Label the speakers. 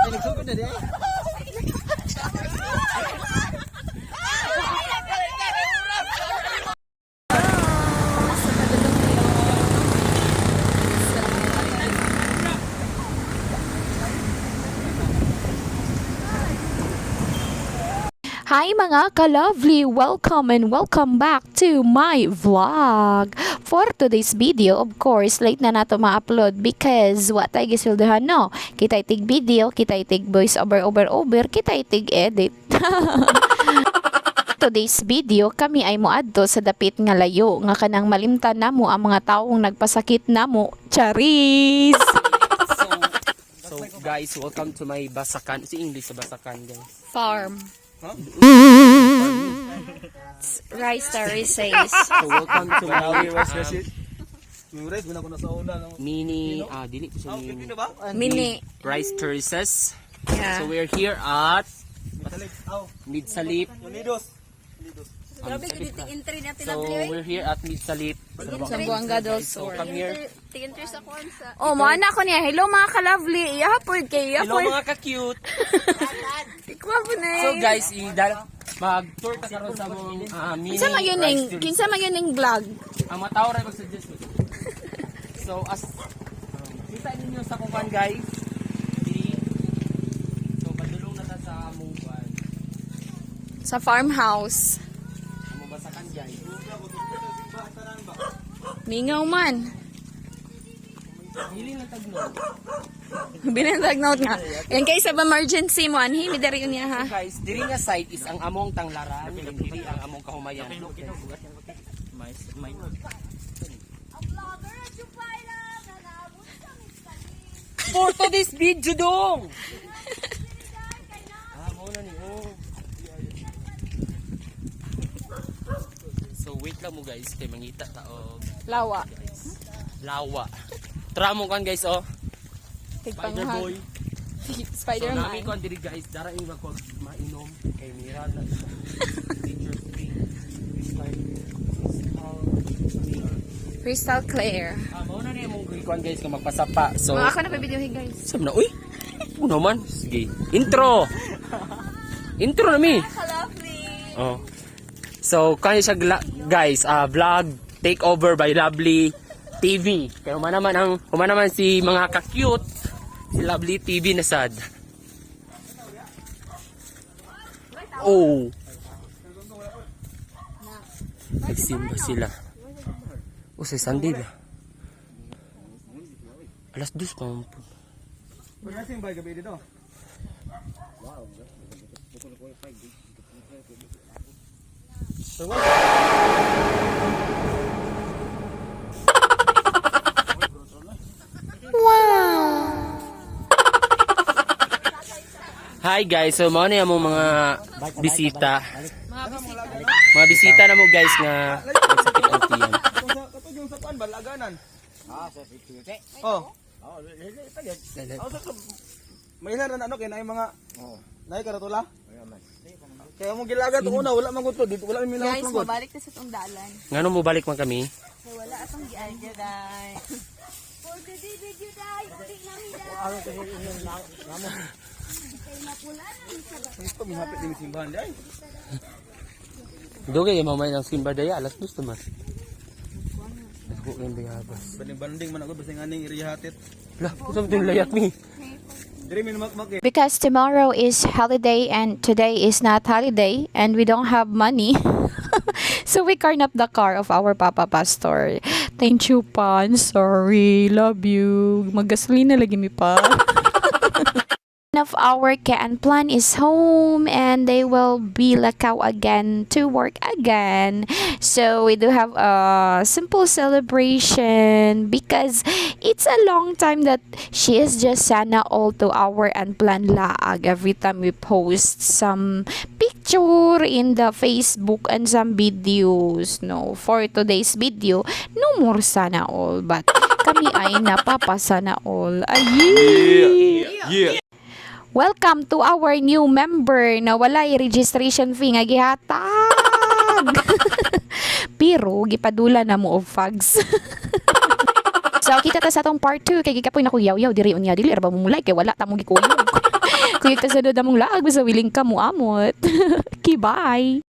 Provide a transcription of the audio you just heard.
Speaker 1: Nagsugod na di ay.
Speaker 2: Hi mga ka-lovely! Welcome and welcome back to my vlog. For today's video, of course, late na nato ma-upload because what ay gisilduhan no? Kita itig video, kita itig voice over, kita itig edit. Today's video, kami ay moadto sa dapit nga layo nga kanang malimtan namo ang mga taong nagpasakit namo. Charis!
Speaker 1: So guys, welcome to my Basakan. Si English sa Basakan guys.
Speaker 2: Farm.
Speaker 1: Huh?
Speaker 2: Rice terraces.
Speaker 1: So welcome to my mini dili ko sa
Speaker 2: Mini.
Speaker 1: rice terraces.
Speaker 2: Yeah.
Speaker 1: So we're here at Midsalip.
Speaker 3: Grabe, entry natin
Speaker 1: So we're here at Midsalip.
Speaker 2: Sambuanga del
Speaker 1: So
Speaker 2: Sur.
Speaker 1: come here.
Speaker 3: Entry sa Kwanza.
Speaker 2: Oh, mo anak ko niya. Hello mga ka-lovely. Iyahapod kay
Speaker 1: Hello
Speaker 2: iyahapod.
Speaker 1: mga ka-cute.
Speaker 2: Ikwa po na
Speaker 1: So guys, mag-tour ta karon sa mong mini
Speaker 2: Kinsa man yun
Speaker 1: rice
Speaker 2: ning,
Speaker 1: terrace.
Speaker 2: kinsa man yun ning vlog?
Speaker 1: Ang matao rin mag-suggest mo. So, kita ninyo sa kuban guys. So, padulong na ta sa Mungban.
Speaker 2: Sa farmhouse.
Speaker 1: Ang Basakan guys.
Speaker 2: Mingaw man.
Speaker 1: Hili na tagno.
Speaker 2: Binantag note nga. Yan kay sa emergency mo anhi mi diri niya ha.
Speaker 1: So guys, diri nga site is ang among tanglaran. Diri ang among kahumayan. For today's video dong! Muna ni So wait lang mo guys, kay mangita ta og
Speaker 2: Lawa.
Speaker 1: lawa. Tara mo kan guys oh. Spider boy. So nami
Speaker 2: Spider-Man.
Speaker 1: ko diri guys, dara ing mainom kay Mira na.
Speaker 2: Crystal clear.
Speaker 1: Mao na ni among kuan guys kung magpasapa. So
Speaker 2: Mga ako na pa video guys.
Speaker 1: sab na uy. Uno man. Sige. Intro. Intro na mi.
Speaker 2: Ka-lovely.
Speaker 1: Oh. So kani siya guys, vlog takeover by Lovely TV. Kaya umanaman si mga ka-cute si Lovely TV na sad. Oh. Nagsimba sila. O sa Sunday ba? Alas 2 pa mo po.
Speaker 4: Wala sing bay gabi dito.
Speaker 1: Hi guys, so mao na yung mga bisita. Mga bisita na mo guys nga nagsakit ang tiyan.
Speaker 4: Katong yung sa pan balaganan. Sa security. Oh. May na ano kay nay mga nay karatula. Kaya mo gilagat una wala man gud dito wala mi
Speaker 3: Guys,
Speaker 4: lang gud.
Speaker 3: mabalik na sa itong dalan.
Speaker 1: Ngano mo balik man kami?
Speaker 3: So, wala atong gialya, guys. For today video, guys. Uli namin, guys.
Speaker 4: Ito mi hapit din simbahan day.
Speaker 1: Dugay mamay ng simba daya alas 2 man. Ako yung bayabas.
Speaker 4: Banding man ako basta nganing irihatit.
Speaker 1: Lah, usab din layat mi.
Speaker 4: Diri mi makmak.
Speaker 2: Because tomorrow is holiday and today is not holiday and we don't have money. So we carn up the car of our Papa Pastor. Thank you pa. I'm sorry. Love you. Magasolina lagi mi pa. One of our Kaan plan is home and they will be lakaw again to work again. So we do have a simple celebration because it's a long time that she is just sana all to our unplanned laag. Every time we post some picture in the Facebook and some videos, no, for today's video, no more sana all, but kami ay napapasana all. Ayy!
Speaker 4: Yeah.
Speaker 2: Welcome to our new member na walay registration fee nga gihatag. Pero gipadula na mo og fags. So kita ta sa atong part 2 kay gikapoy na ko yaw-yaw diri unya dili ra ba mo mulay kay wala ta mo gikuyog. Kuyog ta sa dod among laag basta willing ka mo amot. Okay, bye.